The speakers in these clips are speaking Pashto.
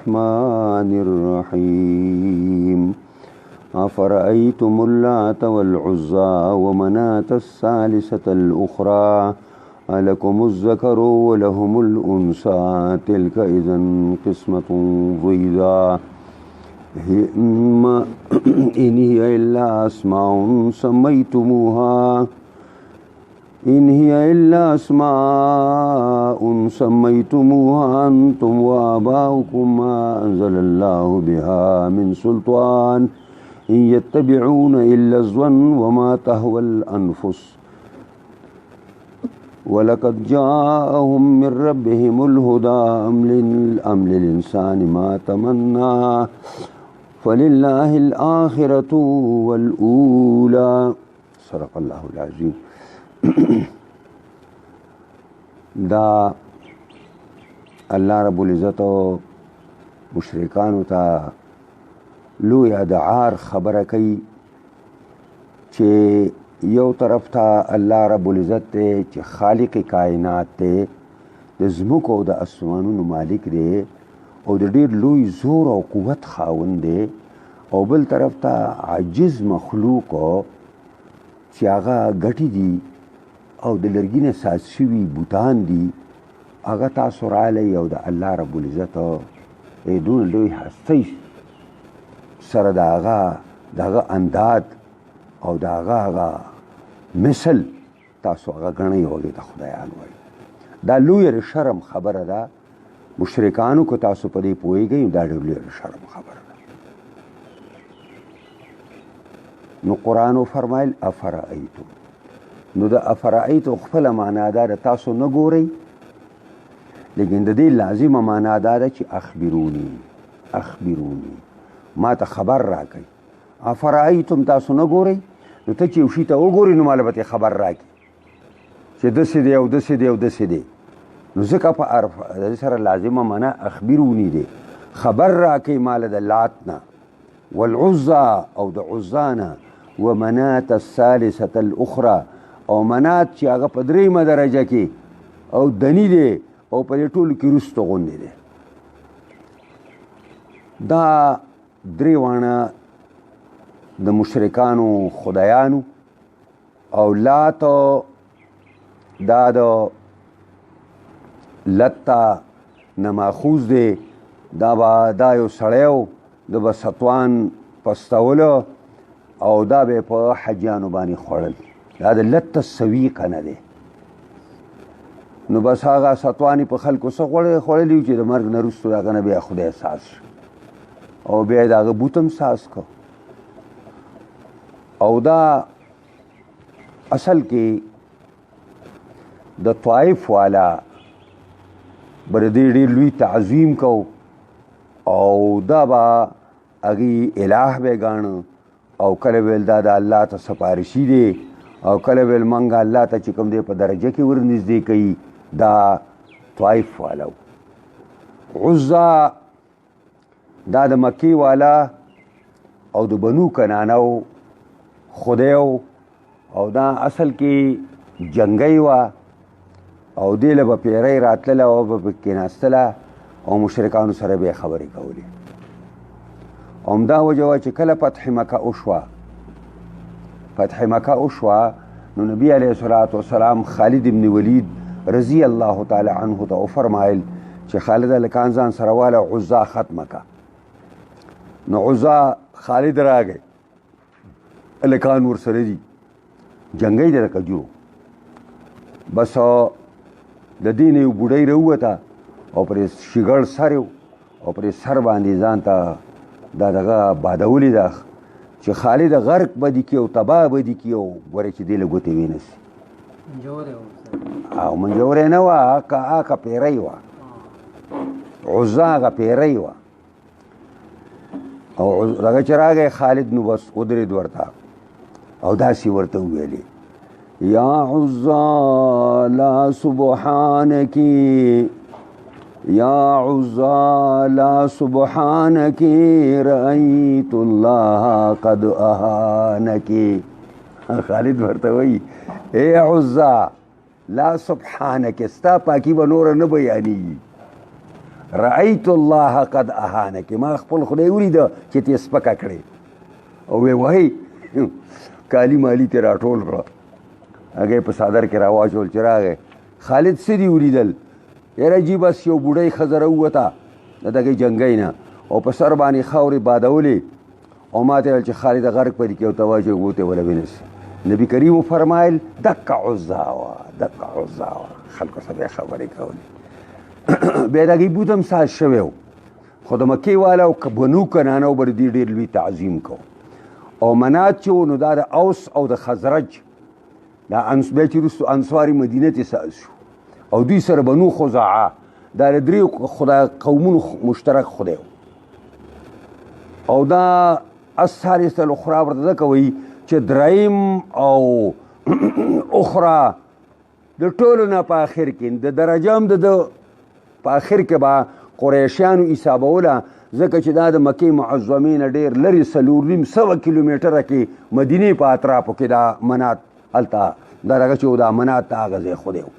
الرحمن الرحيم أفرأيتم اللات والعزى ومناة الثالثة الأخرى ألكم الذكر ولهم الأنثى تلك إذا قسمة ضيزى إن هي إلا أسماء سميتموها أنتم وآباؤكم ما أنزل الله بها من سلطان إن يتبعون إلا الظن وما تهوى الأنفس ولقد جاءهم من ربهم الهدى أم للإنسان ما تمنى فلله الآخرة والأولى صدق الله العظيم. دا الله رب العزت مشرکانو ته لوی د عار خبره کوي چې یو طرف ته الله رب العزت دی چې خالق کائنات دی د ځمکو او د اسمانونو مالک دی او د ډېر لوی زور او قوت خاوند دی او بل طرف ته عاجز مخلوق چې هغه ګټې دي او د لرګي نه ساز شوي بوتان دي هغه تاسو رالی او د الله رب العزت دون لوی هستۍ سره د هغه انداد او د هغه مثل تاسو هغه ګڼئ او دې ته خدایان وایي. دا لوی شرم خبره ده مشرکانو که تاسو په دې پوهېږئ دا ډېر لوی شرم خبره ده. نو قرآن فرمایل افرأیتم، نو د افرأیتو خپله معنا دا ده تاسو نه ګورئ، لیکن د دې لازمه معنا دا ده چې اخبروني ما ته خبر راکئ. افرأیتم تاسو نه ګورئ، نو ته چې یو شي ته وګورې نو ماله به ترې خبر راکړي چې داسې دی او داسې دی او داسې دی. نو ځکه په د سره لازمه معنا اخبروني دی، خبر راکئ ماله د لات نه والعزى او د عزا نه ومناة الثالثة الأخرى او منات چې هغه په درېیمه درجه کې او دني دی او په دې ټولو کې وروسته غوندې دی. دا درې واڼه د مشرکانو خدایانو او لات دا د لتا نه ماخوذ دی. دا یو سړی د به ستوان پستولو او دا به په حجیانو باندې خوړل. دا د لت السویقه نه دی. نو بس هغه ستوانې په خلکو څه خوړلي چې د مرګ نه وروسته د هغه نه بیا خدای ساز او بیا یې د هغه بوت هم ساز کو. او دا اصل کې د طائف والا بر دې ډېر لوی تعظیم کو او دا به هغې الہ به ګاڼه او کله ویل دا د الله ته سپارشي دی او کله ویل منګه الله ته چې کوم دی په درجه کې ور نږدې کوي. دا طائف والا عزا دا د مکی والا او د بنو کنانو خدایو او دا اصل کې جنګی وه او دې له به پیرۍ راتلله او به کېناستله او مشرکانو سره به یې خبرې کولې. همدا وجه وه چې کله فتح مکه وشوه نو نبی علیه الصلاة والسلام خالد ابن ولید رضی الله تعالی عنه ته وفرمایل چې خالد هلکان ځان سره واله عزا ختمه که. نو عزا خالد راغی، هلکان ورسره دي، جنګی دی د کجورو. بس د دې نه یو بوډۍ راووته او پرې شګړ سر او پرې سر باندې ځان ته دا دغه بادولې ده چې خالد غرق به دي کي او تباه به دي کي او ګوره چې دې له ګوتې وینسي. او منجورې نه وه، هغه پیرۍ وه، عزا هغه پیرۍ وه. او دغه چې راغی خالد نو بس ودرېد ورته او داسې ورته وویلې یا عزا لا سبحانك یا عزا لا سبحانك رأيت الله قد أهانك. خالد ورته وایي اے عزا لا سبحانك، ستا پاکي به نوره نه بیانېږي رأیت الله قد اهانک، ما خپل خدای ولیده چې ته سپکه کړې. او وایي کالی مالی ته راټول کړه، هغه په صادر کې راواچول چې راغی. خالد څه دي ولیدل؟ یاره جی بس یو بوډۍ ښځه راووته د دغې جنګۍ نه او په سر باندې خاورې بادولې او ما ته ویل چې خالد غرق پرې کې او ته واچوې اوبو ته وله ونیسي. نبي کریم وفرمایل دقه عزا وه، دقه عزا وه. خلکو سره بیا خبرې کولې. بیا د هغې بوت هم ساز شوی و، خو د مکې والاو که بنو کنانو به د دې ډېر لوی تعظیم کو. او منات چې و نو دا د اوس او د خزرج دا بیا چې وروستو انصاري مدینه ته ساز شو او دوی سره بنو خزاعه دا د درې خدای قومونو مشترک خدای و. او دا الثالثه الاخرى ورته ځکه وایي چې دریم او اخرى د ټولو نه په آخر کې د درجه هم د په آخر کې به قریشیانو حسابوله، ځکه چې دا د مکې معظمې نه ډېر لرې 450 کیلومیټره کې مدینې په اطرافو کې دا منات هلته دا دغه چې دا منات د هغه ځای خدای و.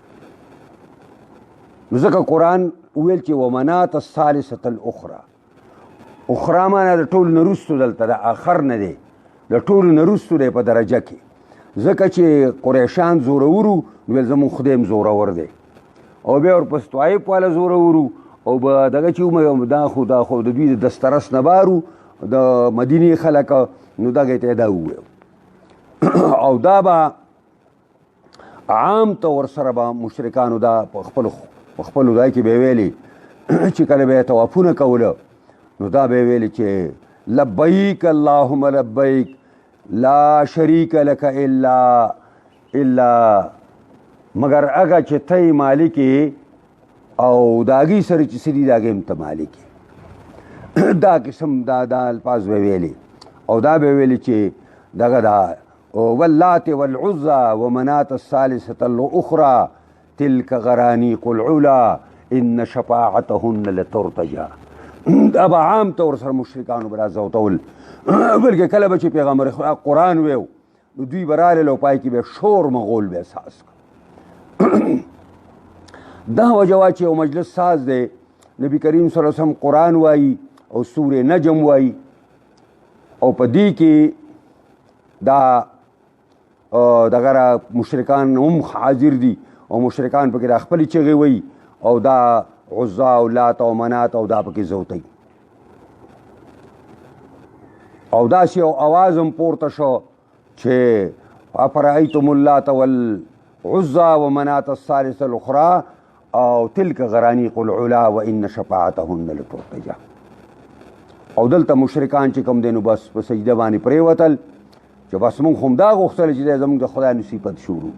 نو ځکه قرآن وویل چې ومنات الثالثة الاخرى، اخرى معنا د ټولو نه وروستو دلته د آخر نه دی، د ټولو نه وروستو دی په درجه کې. ځکه چې قریشان زورور وو نو ویل زموږ خدای هم زورور دی. او بیا ورپسې طایف والا زورور وو او به دغه چې دا خو د دوی د دسترس نه بار وو د مدینې خلک، نو دغې ته یې دا وویل. او دا به عام طور سره به مشرکانو دا په خپلو ځای کې به یې ویلې چې کله به یې طوافونه کوله نو دا به یې ویلې چې لبیک اللهم لبیک لا شریک لک الا مگر هغه چې ته یې مالک یې او د هغې سره چې څه دي د هغې هم ته مالک یې. دا قسم دا الفاظ به ویلې او دا به ویلې چې دغه دا واللات والعزى ومنات الثالثة الأخرى تلك غرانيق العلا إن شفاعتهن لترتجى. دا به عام طور سره مشرکانو به دا زوتول، بلکې کله به چې پیغمبر قرآن ویو نو دوی به رالل او پای کې به شور مغول به احساس کړ. دا وجه وه چې یو مجلس ساز دی، نبی کریم صلی الله علیه وسلم قرآن وایي او سورې نجم وایي او په دې کې دا دغه مشرکان هم حاضر دي او مشرکان پکې دا خپلې چغې وایي او دا عزا او لات او منات او دا پکې زوتی او داسې یو اواز هم پورته شو چې افرأیتم اللات والعزا ومنات الثالثة الاخرى او تلک غرانیق العلا وان شفاعتهن لترتجى. او دلته مشرکان چې کوم دی نو بس په سجده باندې پرېوتل چې بس مونږ خو همدا غوښتل چې دی زمونږ د خدای نصیبت شروع.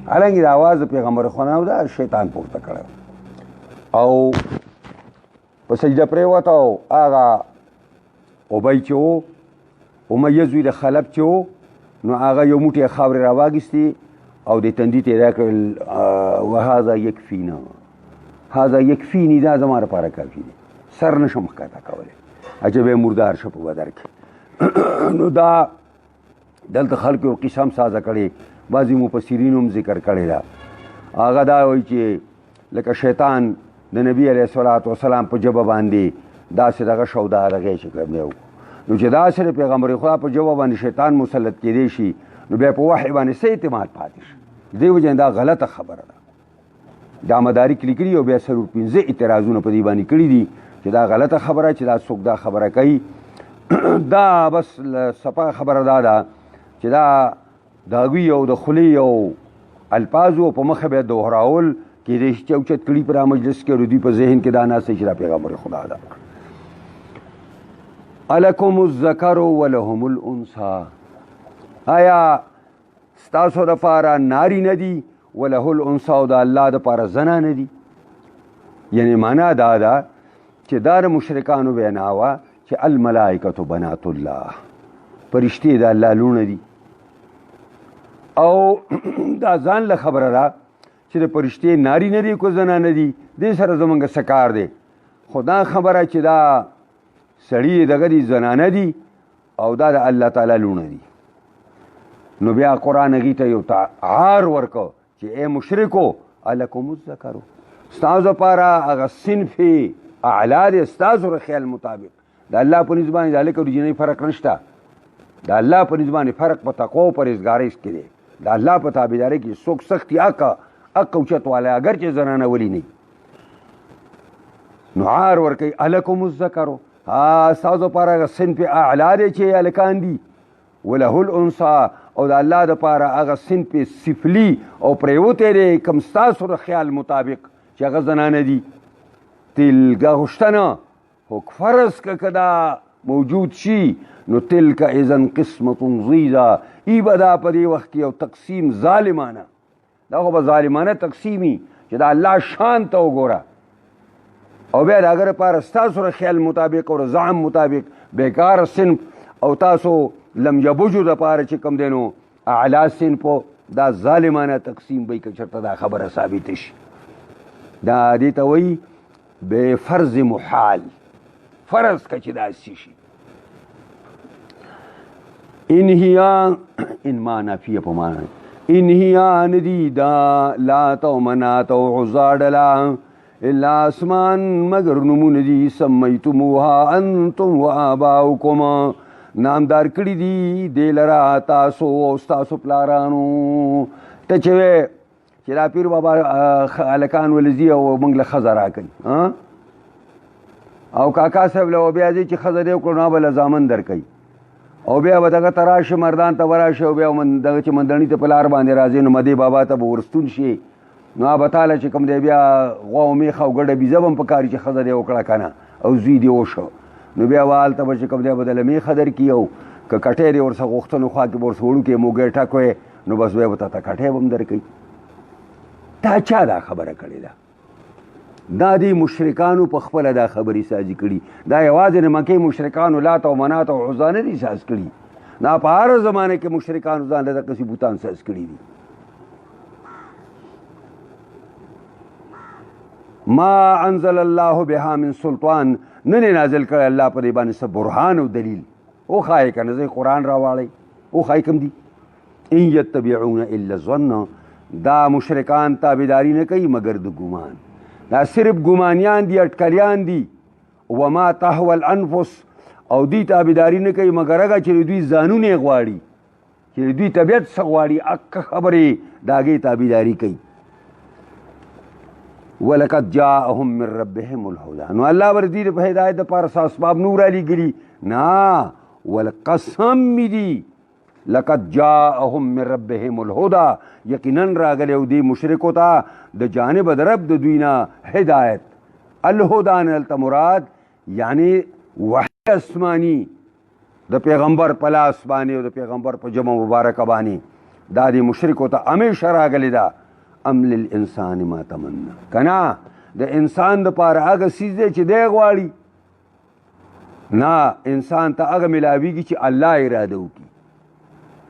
حالانکې د اواز د پیغمبر خدا دا شیطان پورته کړی او په سجده پرېوته او هغه ابی چې و امیه زوی د خلب چې و نو هغه یو موټی خاورې راواخیستې او د تندي ته یې راکړل وهذا یکفینا، هذا یکفیني، دا زما لپاره کافي دی، سر نشم ښکته کولی، عجب یې مردار شه په بدر کې. نو دا دلته خلکو یو قصه هم سازه کړې، بعضې مفسرینو هم ذکر کړې ده. هغه دا وایي چې لکه شیطان د نبي علیه الصلاة وسلام په ژبه باندې داسې دغه شو دا دغې چې کوم دی نو چې داسې د پیغمبر خدا په ژبه باندې شیطان مسلط کېدی شي نو بیا په وحی باندې څه اعتماد پاتې شي. دې وجې دا غلطه خبره ده. دا مدارک لیکلي او بیا 15 اعتراضونه په دې باندې کړي دي چې دا غلطه خبره چې دا څوک دا خبره کوي. دا بس صفا خبره دا ده چې دا د هغوی او د خولې او الفاظو په مخه بیا دوهراول کېدای شي چې اوچت کړي په مجلس کې او دوی په ذهن کې دا ناست چې دا پیغمبر خدا ده. الکم الذکر ولهم الانثی، آیا ستاسو دپاره ناری نه دي وله الانثی او د الله دپاره زنه نه دي؟ یعنی معنا دا ده چې دا د مشرکانو وینا وه چې الملائکة بنات الله، فرشتې د الله لوڼه دي. او دا ځان له خبره ده چې د فرشتې ناری نه دي کو زنانه دي، دې سره زمونږ څه کار دی؟ خو دا خبره چې دا سړي دغه دي زنانه دي او دا د الله تعالی لوڼه دي، نو بیا قرآن هغې ته یو عار ورکو چې ای مشرکو الکم الذکر، ستاسو لپاره هغه صنف اعلی دی ستاسو د خیال مطابق د الله په نسبت باندې د هلک او د جنۍ فرق نشته د الله په نسبت باندې فرق په تقوا او پرهیزګارۍ کې دی د الله په تابعدارۍ کې څوک سختي حق اوچت والی اگر چې زنانه ولی نه نو عار ورکوي الکم الذکرو ستاسو لپاره هغه صنف اعلی دی چې هلکان دي وله الانثی او د الله دپاره هغه صنف سفلي او پریوتی دی کوم ستاسو د خیال مطابق چې هغه زنانه دي تلکه غوښتنه خو فرض که دا موجود شي نو تلک اذن قسمة ضیزه ای به دا په دې وخت کې یو تقسیم ظالمانه دا خو به ظالمانه تقسیمي چې د الله شان ته وګوره او بیا د هغه لپاره ستاسو د خیال مطابق او د زعم مطابق بیکاره صنف او تاسو لم یبجو دپاره چې کوم دی نو اعلی صنف دا ظالمانه تقسیم به که چېرته دا خبره ثابته شي دا دې ته وایي بفرض محال فرض که چې داسې شي ان ما نافیه په معنی ان هي ندی دا لات او منات او عزا ډله الا اسمان مگر نمونه دي سمیتموها انتم وآباؤکم نامدار کړي دي دې لره تاسو او ستاسو پلارانو ته چې وې چې دا پیر بابا هلکان ولځي او موږ له ښځه راکوي او کاکا صاحب له بیا ځي چې ښځه دې وکړو نو به له زامن درکوي او بیا به دغه ته راشه مردان ته به راشه او بیا دغه چې مندڼي ته په لار باندې راځي نو مدې بابا ته به ورستون شي نو به تاله چې کوم دی بیا غوا او میخه او ګډه بیزه به هم په کار چې ښځه دې وکړه که نه او زوی دې وشو نو بیا به هلته به چې کوم دی به دله میخه درکړي او که کټی دې ورڅخه غوښتنو خوا کې به ورڅه وړوکې موږی ټک وی نو بس بیا به تاته کټی به هم درکوي تا چا دا خبره کړې ده دا دې مشرکانو په خپله دا خبرې سازي کړي دا یوازې د مکې مشرکانو لات او منات او عزا نه دي ساز کړي دا په هر زمانه کې مشرکانو ځان له دقسې بوتان ساز کړي دي ما انزل الله بها من سلطان نه نازل کړی الله په دې باندې څه برهان او دلیل وښایې که نه زه قرآن راواړئ وښایې کوم دي ان یتبعون الا الظن دا مشرکان تابعداري نه کوي مګر د ګمان دا صرف ګمانیان دي اټکلیان دي وما تهوى الانفس او دوی تابعداري نه کوي مګر هغه چې دوی ځانونه یې غواړي چې دوی طبیعت څه غواړي اکه خبرې د هغې تابعداري کوي ولقد جاءهم من ربهم الهدى نو الله ور دې په هدایت دپاره څه اسباب نور علیږلي نه ولقسم مې دي لقد جاءهم من ربهم الهدى یقینا راغلی و دې مشرکو ته د جانب د رب د دوی نه هدایت الهدى نه هلته مراد یعنی وحی اسماني د پیغمبر په لاس باندې او د پیغمبر په جمع مبارکه باندې دا دې مشرکو ته همیشه راغلی ده ام للانسان ما تمنا کنا د انسان دپاره هغه څیز دی چې دی غواړي نه انسان ته هغه ملاویږي چې الله اراده وکړي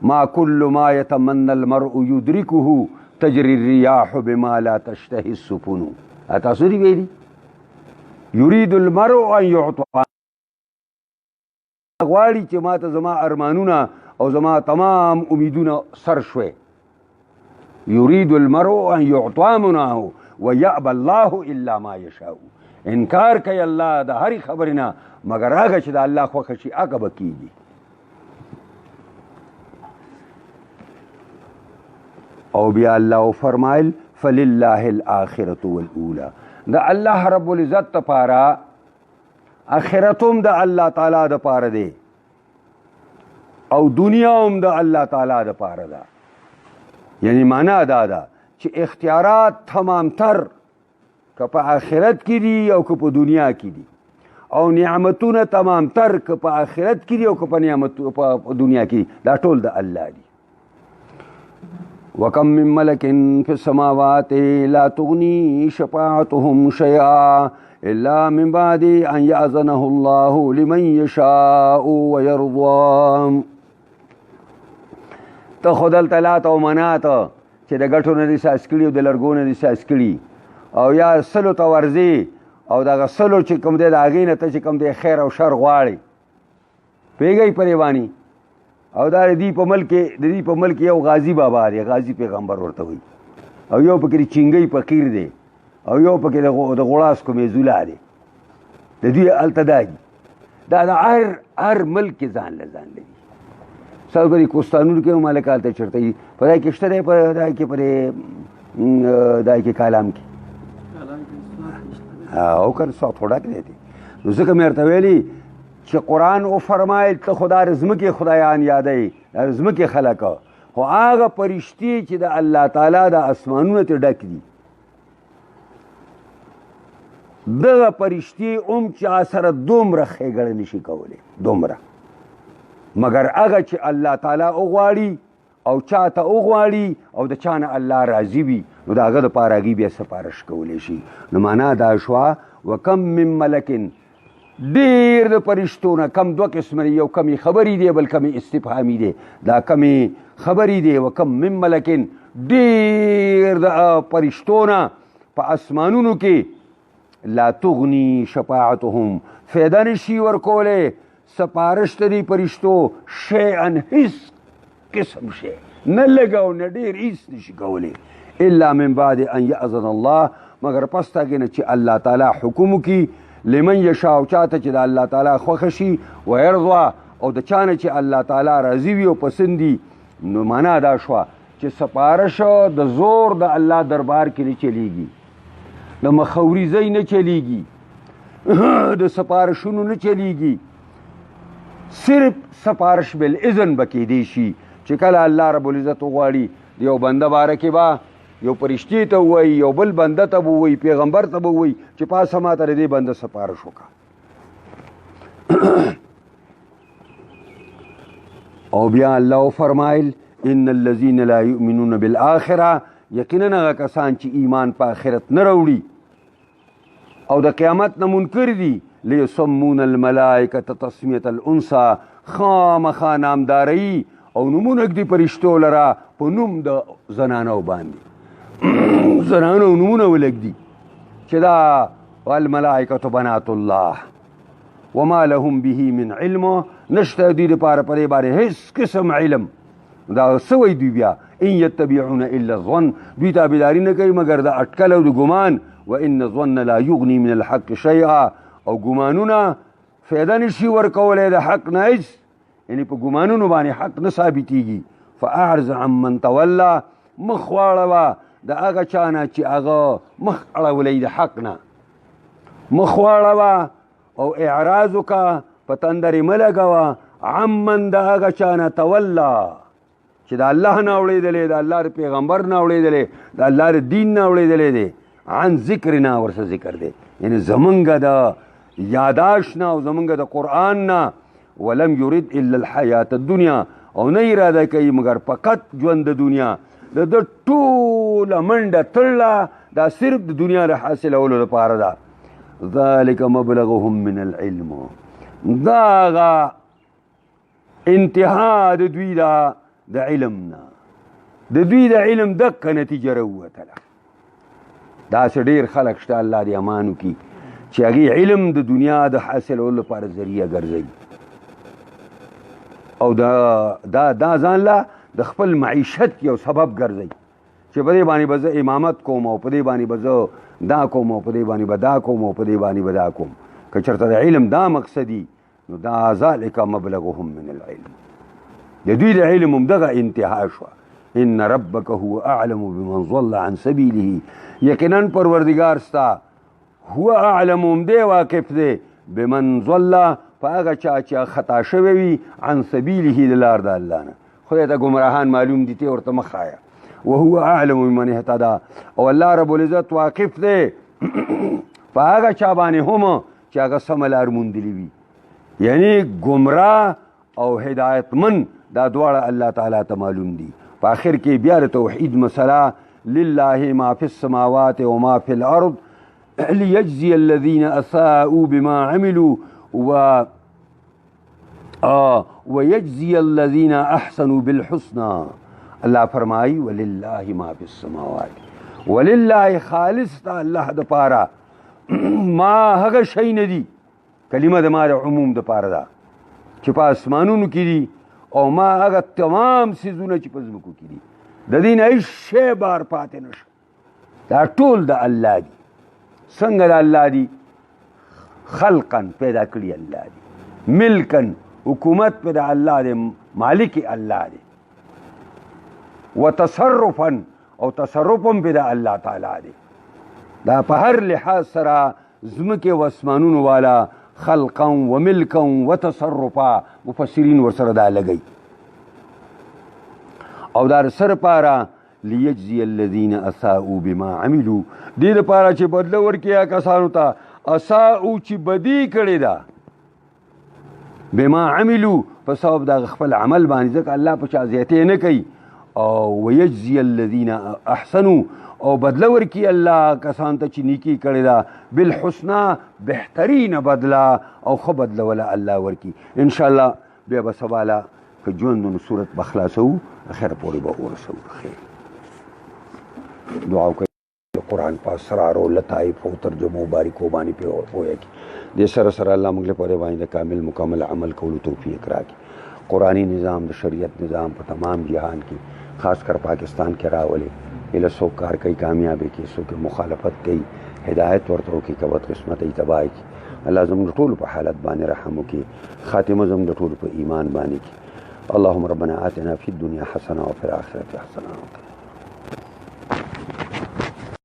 ما كل ما يتمنى المرء يدركه تجري الرياح بما لا تشتهي السفن تاسو دې ویلي يريد المرء ان يعطى غواړي چې ما ته زما ارمانونه او زما تمام امیدونه سر شوي يريد المرء ان يعطى مناه ويأبى الله الا ما يشاء انکار کوي الله د هرې خبرې نه مګر هغه چې د الله خوښه شي هغه به کېږي او بیا الله فرمایل فلله الاخرة والاولى د الله رب العزت دپاره اخرتم د الله تعالی دپاره دی او دنیا هم د الله تعالی دپاره ده یعنی معنا دا ده چې اختیارات تمام تر که په آخرت کې دي او که په دنیا کې دي او نعمتونه تمام تر که په آخرت کې دي او که په دنیا کې دي دا ټول د الله دي وکم من ملک فی السماوات لا تغنی شفاعتهم شیئا الا من بعد ان یأذنه الله لمن یشاء ویرضى ته خو دلته لات او منات چې د ګټو نه دي ساز کړي او د لرګو نه دي ساز کړي او یا سلو ته ورځي او دغه سلو چې کوم دی د هغې نه ته چې کوم دی خیر او شر غواړي پوهېږئ په دې باندې او دا د دې په ملک یو غازي بابا دی غازي پیغمبر ورته وایي او یو پکې چینګی فقیر دی او یو پکې د غوړاسکو میزولا دی د دوی هلته دا دي دا د هر ملک کې ځان له ځان لري سر په دې کوستانونو کې هم هلکه هلته چېرته وي په دا کې شته دی په دا کې په دا کې کالام کې او که نه سوات خوډک دی نو ځکه مې ورته ویلي چې قرآن وفرمایل ته خو دا د ځمکې خدایان یادوي دا د ځمکې خلک خو هغه فرشتې چې د الله تعالی د اسمانونو ته ډک دي دغه فرشتې هم چا سره دومره ښېګړه نشي کولی دومره مګر هغه چې الله تعالی وغواړي او چا ته وغواړي او د چا نه الله راضي وي نو د هغه دپاره هغوی بیا سفارش کولی شي نو معنا دا شوه وکم من ملکن ډېر د فرشتو نه کم دوه قسمه دی یو کمې خبرې دی بل کمې استفهامي دی دا کمې خبرې دی وکم من ملکن ډېر د فرشتو نه په اسمانونو کې لا تغني شفاعتهم فایده نشي ورکولی سپارش د دې فرشتو شیئا هیڅ قسم شی نه لږ او نه ډېر هیڅ نشي کولی الا من بعد ان یأذن الله مگر پس تا کې نه چې الله تعالی حکم وکړي لمن یشاء چاته چې د الله تعالی خوښه شي ویرضا او د چا نه چې الله تعالی راضي وي او پسندي نو معنا دا شوه چې سپارش د زور د الله دربار کې نه چلیږي د مخوریزۍ نه چلیږي د سپارشونو نه چلیږي صرف سپارش بالاذن به کیدی شي چې کله الله رب العزت وغواړي د یو بنده باره کې به یو فرشتې ته ووایي یو بل بنده ته به ووایي پیغمبر ته به ووایي چې پاسه ما ته د دې بنده سپارش وکړه او بیا الله وفرمایل ان الذین لا یؤمنون بالآخره یقینا هغه کسان چې ایمان په آخرت نه راوړي او د قیامت نه منکر دي لیسمون الملائکة تسمیة الانثى خامخا نامداري او نومونه ږدي فرشتو لره په نوم د زنانو باندې زنانو نومونه ولږدي چې دا والملائکة بنات الله وما لهم به من علم نشته دوی دپاره په دې باندې هېڅ قسم علم دا څه وایي دوی بیا ان یتبعون الا الظن دوی تابعداري نه کوي مګر د اټکل او د ګمان وان الظن لا یغني من الحق شیئا او ګمانونه فایده نشي ورکولی د حق نه هېڅ یعنې په ګمانونو باندې حق نه ثابتېږي فاعرض عمن توله مخ واړوه د هغه چا نه چې هغه مخ اړولی د حق نه مخ واړوه او اعراض وکړه په تندرې مه لګوه عمن د هغه چا نه توله چې د الله نه اورېدلی د الله د پیغمبر نه اورېدلی د الله د دین نه اورېدلی دی عن ذکرنا ورسه ذکر دی یعنی زمونږ د یاداشت نه او زمونږ د قرآن نه ولم یرد الا الحیات الدنیا او نه اراده کوي مګر فقط ژوند د دنیا د ټوله منډه تړله دا صرف د دنیا د حاصلولو لپاره ده ذلک مبلغهم من العلم دا هغه انتها د دوی ده د علم نه د دوی د علم دقه نتیجه راووتله داسې ډېر خلک شته الله دې امان وکړي چې هغې علم د دنیا د حاصلولو لپاره ذریعه ګرځوي او دا ځان له د خپل معیشت یو سبب ګرځوي چې په دې باندې به زه امامت کوم او په دې باندې به زه دا کوم او په دې باندې به دا کوم او په دې باندې به دا کوم که چېرته د علم دا مقصدي نو دا ذلک مبلغهم من العلم د دوی د علم هم دغه انتها شوه ان ربک هو اعلم بمن ضل عن سبیله یقینا پروردگار ستا هو اعلم هم دی واقف دی بمن ضل په هغه چا چې خطا شوی وي عن سبیله د لار د الله نه خدای ته ګمراهان معلوم دي ته ورته مه ښایه وهو اعلم بمن اهتدى او الله رب العزت واقف دی په هغه چا باندې هم چې هغه سمه لار موندلي وي یعنی ګمراه او هدایتمند دا دواړه الله تعالی ته معلوم دي په آخر کې بیا د توحید مسله لله ما فی السماوات وما فی الارض لیجزی الذین اساءوا بما عملوا ویجزی الذین احسنوا بالحسنى الله فرمائی وللہ ما فی السماوات وللہ خالص تا الله د پاره ما هغه شی نه دي کلمه د ما د عموم د پاره ده چې په اسمانونو کې دي او ما هغه تمام څیزونه چې په ځمکو کې دي د دې نه هېڅ شی بار پاتې نشه دا ټول د الله دي څنګه د الله دي خلقا پیدا کړي الله دي ملکن حکومت په د الله دی مالک الله دی وتصرفا او تصرف هم په د الله تعالی دی دا په هر لحاظ سره ځمکې و اسمانونو والا خلقا و ملکا و تصرفا مفسرین ورسره دا لګی او دا سره پاره لیجزی الذین اساءوا بما عملوا دې لپاره چې بدله ورکړي کسانو ته اساءوا چې بدی کړې ده بما عملوا په سبب د خپل عمل باندې ځکه الله په چا زیاتې نه کوي او ویجزی الذین احسنوا او بدله ورکړي الله کسان ته چې نیکي کړې ده بالحسنا بهترین بدله او ښه بدله ولا الله ورکړي ان شاء الله بیا به سباله که ژوند نو صورت به خلاصوو اخره پورې به ورسوو خیر دعا وکړئ قرآن په اسرارو لطایف او ترجمو باریکو باندې پوهه کړي دې سره سره الله موږ له پورې باندې کامل مکمل عمل کولو توفیق راکړي قرآنی نظام د شریعت نظام په تمام جهان کې خاص کر پاکستان کې راولي اله څوک کار کوي کامیابی کې څوک مخالفت کوي هدایت ورته وکړي که بد قسمت یې تباه کړي الله زموږ ټولو په حالت باندې رحم وکړي خاتمه زموږ ټولو په ایمان باندې کړي اللهم ربنا آتنا في الدنيا حسنة وفي الآخرة حسنة